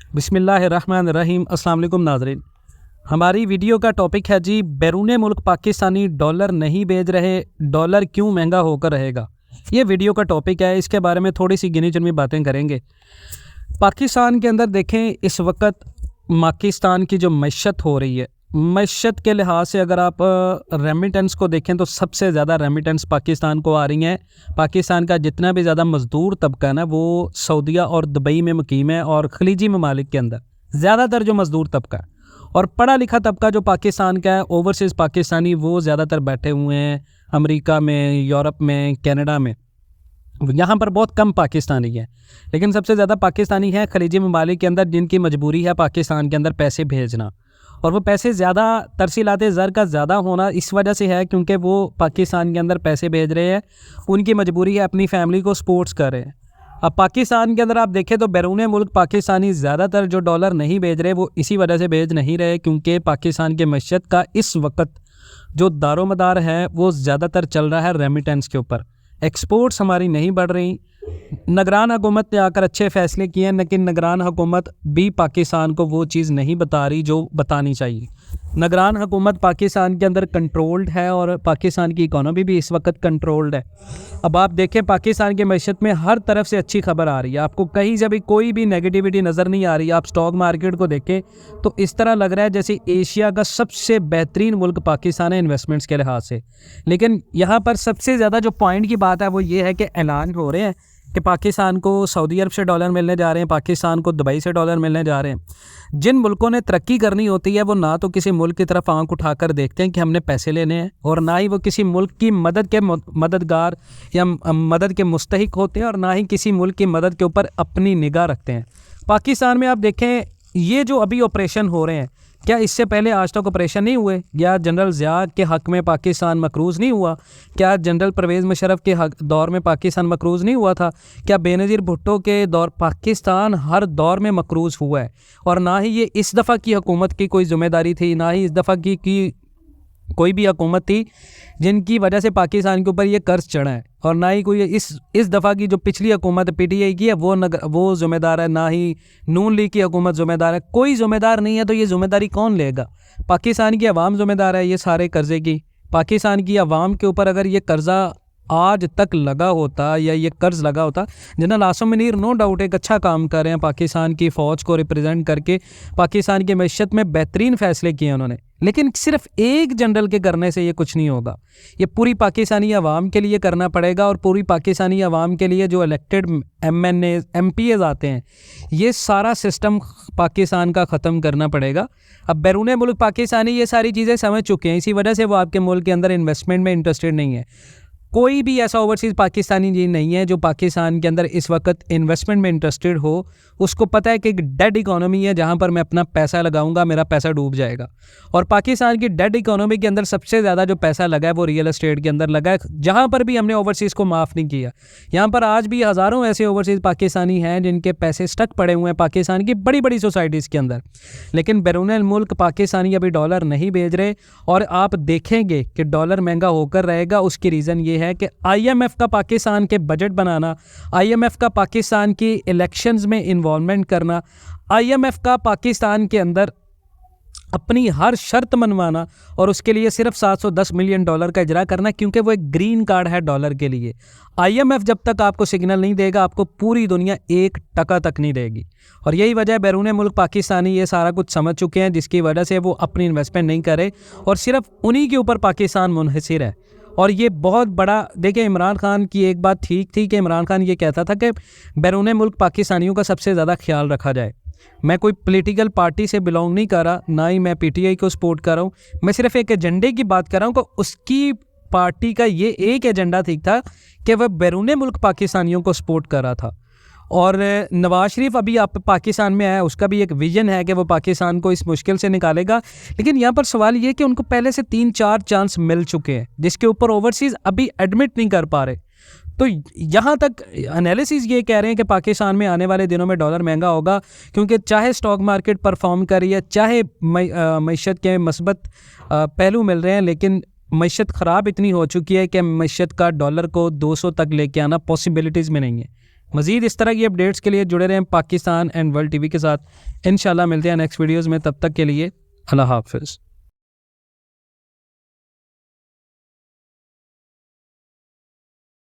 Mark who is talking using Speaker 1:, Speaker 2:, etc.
Speaker 1: बिस्मिल्लाहिर्रहमानिर्रहीम। अस्सलाम वालेकुम नाज़रीन। हमारी वीडियो का टॉपिक है जी, बैरून मुल्क पाकिस्तानी डॉलर नहीं भेज रहे, डॉलर क्यों महंगा होकर रहेगा। ये वीडियो का टॉपिक है, इसके बारे में थोड़ी सी गिनी चुनी बातें करेंगे। पाकिस्तान के अंदर देखें, इस वक्त पाकिस्तान की जो मईशत हो रही है, मईशत के लिहाज से अगर आप रेमिटेंस को देखें तो सबसे ज़्यादा रेमिटेंस पाकिस्तान को आ रही हैं। पाकिस्तान का जितना भी ज़्यादा मज़दूर तबका है ना, वो सऊदीया और दुबई में मुकीम है और खलीजी ममालिक के अंदर ज़्यादातर जो मज़दूर तबका है और पढ़ा लिखा तबका जो पाकिस्तान का है, ओवरसीज़ पाकिस्तानी, वो ज़्यादातर बैठे हुए हैं अमेरिका में, यूरोप में, कनाडा में। यहाँ पर बहुत कम पाकिस्तानी हैं, लेकिन सबसे ज़्यादा पाकिस्तानी हैं खलीजी ममालिक के अंदर, जिनकी मजबूरी है पाकिस्तान के अंदर पैसे भेजना। और वो पैसे ज़्यादा तरसीलात ज़र का ज़्यादा होना इस वजह से है क्योंकि वो पाकिस्तान के अंदर पैसे भेज रहे हैं, उनकी मजबूरी है अपनी फैमिली को सपोर्ट्स कर रहे हैं। अब पाकिस्तान के अंदर आप देखें तो बैरून मुल्क पाकिस्तानी ज़्यादातर जो डॉलर नहीं भेज रहे, वो इसी वजह से भेज नहीं रहे क्योंकि पाकिस्तान के मईशत का इस वक्त जो दारोमदार है वो ज़्यादातर चल रहा है रेमिटेंस के ऊपर। एक्सपोर्ट्स हमारी नहीं बढ़ रही। निगरान हुकूमत ने आकर अच्छे फ़ैसले किए हैं, लेकिन निगरान हुकूमत भी पाकिस्तान को वो चीज़ नहीं बता रही जो बतानी चाहिए। निगरान हुकूमत पाकिस्तान के अंदर कंट्रोल्ड है और पाकिस्तान की इकॉनमी भी इस वक्त कंट्रोल्ड है। अब आप देखें, पाकिस्तान की मईशत में हर तरफ से अच्छी खबर आ रही है, आपको कहीं से भी कोई भी नेगेटिविटी नज़र नहीं आ रही है। आप स्टॉक मार्केट को देखें तो इस तरह लग रहा है जैसे एशिया का सबसे बेहतरीन मुल्क पाकिस्तान है इन्वेस्टमेंट्स के लिहाज से। लेकिन यहाँ पर सबसे ज़्यादा जो पॉइंट की बात है वो ये है कि ऐलान हो रहे हैं कि पाकिस्तान को सऊदी अरब से डॉलर मिलने जा रहे हैं, पाकिस्तान को दुबई से डॉलर मिलने जा रहे हैं। जिन मुल्कों ने तरक्की करनी होती है वो ना तो किसी मुल्क की तरफ आंख उठाकर देखते हैं कि हमने पैसे लेने हैं, और ना ही वो किसी मुल्क की मदद के मददगार या मदद के मुस्तहिक होते हैं, और ना ही किसी मुल्क की मदद के ऊपर अपनी निगाह रखते हैं। पाकिस्तान में आप देखें, ये जो अभी ऑपरेशन हो रहे हैं, क्या इससे पहले आज तक ऑपरेशन नहीं हुए? क्या जनरल ज़िया के हक़ में पाकिस्तान मकरूज़ नहीं हुआ? क्या जनरल परवेज़ मुशर्रफ के दौर में पाकिस्तान मकरूज़ नहीं हुआ था? क्या बेनज़ीर भुट्टो के दौर? पाकिस्तान हर दौर में मकरूज़ हुआ है, और ना ही ये इस दफ़ा की हुकूमत की कोई ज़िम्मेदारी थी, ना ही इस दफ़ा की कोई भी हुकूमत थी जिनकी वजह से पाकिस्तान के ऊपर ये कर्ज चढ़ा है, और ना ही कोई इस दफ़ा की जो पिछली हुकूमत पीटीआई की है वो ज़िम्मेदार है, ना ही नून लीग की हुकूमत ज़िम्मेदार है। कोई ज़िम्मेदार नहीं है, तो ये ज़िम्मेदारी कौन लेगा? पाकिस्तान की अवाम ज़िम्मेदार है ये सारे कर्ज़े की। पाकिस्तान की अवाम के ऊपर अगर ये कर्ज़ा आज तक लगा होता या ये कर्ज़ लगा होता, general Asim Munir no doubt एक अच्छा काम कर रहे हैं, पाकिस्तान की फ़ौज को रिप्रेजेंट करके पाकिस्तान की मईशत में बेहतरीन फ़ैसले किए उन्होंने। लेकिन सिर्फ एक जनरल के करने से ये कुछ नहीं होगा, ये पूरी पाकिस्तानी अवाम के लिए करना पड़ेगा, और पूरी पाकिस्तानी अवाम के लिए जो इलेक्टेड MNA MPAs आते हैं, ये सारा सिस्टम पाकिस्तान का ख़त्म करना पड़ेगा। अब बैरून मुल्क पाकिस्तानी ये सारी चीज़ें समझ चुके हैं, इसी वजह से वो आपके मुल्क के अंदर इन्वेस्टमेंट में इंटरेस्टेड नहीं है। कोई भी ऐसा ओवरसीज़ पाकिस्तानी जी नहीं है जो पाकिस्तान के अंदर इस वक्त इन्वेस्टमेंट में इंटरेस्टेड हो। उसको पता है कि एक डेड इकोनॉमी है, जहां पर मैं अपना पैसा लगाऊंगा मेरा पैसा डूब जाएगा। और पाकिस्तान की डेड इकोनॉमी के अंदर सबसे ज़्यादा जो पैसा लगा है वो रियल एस्टेट के अंदर लगा है, जहां पर भी हमने ओवरसीज़ को माफ़ नहीं किया। यहाँ पर आज भी हज़ारों ऐसे ओवरसीज़ पाकिस्तानी हैं जिनके पैसे स्टक पड़े हुए हैं पाकिस्तान की बड़ी बड़ी सोसाइटीज़ के अंदर, लेकिन बैरून मुल्क पाकिस्तानी अभी डॉलर नहीं भेज रहे। और आप देखेंगे कि डॉलर महंगा होकर रहेगा। उसकी रीज़न ये है कि IMF का पाकिस्तान के बजट बनाना, IMF का पाकिस्तान की इलेक्शंस में इन्वॉल्वमेंट करना, IMF का पाकिस्तान के अंदर अपनी हर शर्त मनवाना, और उसके लिए सिर्फ $710 मिलियन का इजरा करना, क्योंकि वो एक ग्रीन कार्ड है डॉलर के लिए। IMF जब तक आपको सिग्नल नहीं देगा, आपको पूरी दुनिया 1 टका तक नहीं देगी। और यही वजह है बैरून मुल्क पाकिस्तानी ये सारा कुछ समझ चुके हैं, जिसकी वजह से वो अपनी इन्वेस्टमेंट नहीं करे और सिर्फ उन्हीं के ऊपर पाकिस्तान मुनहसिर है। और ये बहुत बड़ा, देखिए, इमरान खान की एक बात ठीक थी कि इमरान खान ये कहता था कि बैरून मुल्क पाकिस्तानियों का सबसे ज़्यादा ख्याल रखा जाए। मैं कोई पॉलिटिकल पार्टी से बिलोंग नहीं कर रहा, ना ही मैं PTI को सपोर्ट कर रहा हूँ, मैं सिर्फ एक एजेंडे की बात कर रहा हूँ कि उसकी पार्टी का ये एक एजेंडा ठीक था कि वह बैरून मुल्क पाकिस्तानियों को सपोर्ट कर रहा था। और नवाज शरीफ अभी आप पाकिस्तान में आया, उसका भी एक विजन है कि वो पाकिस्तान को इस मुश्किल से निकालेगा। लेकिन यहाँ पर सवाल ये कि उनको पहले से 3-4 चांस मिल चुके हैं, जिसके ऊपर ओवरसीज़ अभी एडमिट नहीं कर पा रहे। तो यहाँ तक एनालिसिस ये कह रहे हैं कि पाकिस्तान में आने वाले दिनों में डॉलर महंगा होगा, क्योंकि चाहे स्टॉक मार्केट परफॉर्म कर रही है, चाहे मईशत के मस्बत पहलू मिल रहे हैं, लेकिन मईशत ख़राब इतनी हो चुकी है कि मईशत का डॉलर को 200 तक लेके आना पॉसिबिलिटीज़ में नहीं है। मज़ीद इस तरह की अपडेट्स के लिए जुड़े रहें पाकिस्तान एंड वर्ल्ड टीवी के साथ। इंशाल्लाह मिलते हैं नेक्स्ट वीडियोज़ में, तब तक के लिए अल्लाह हाफ़िज़।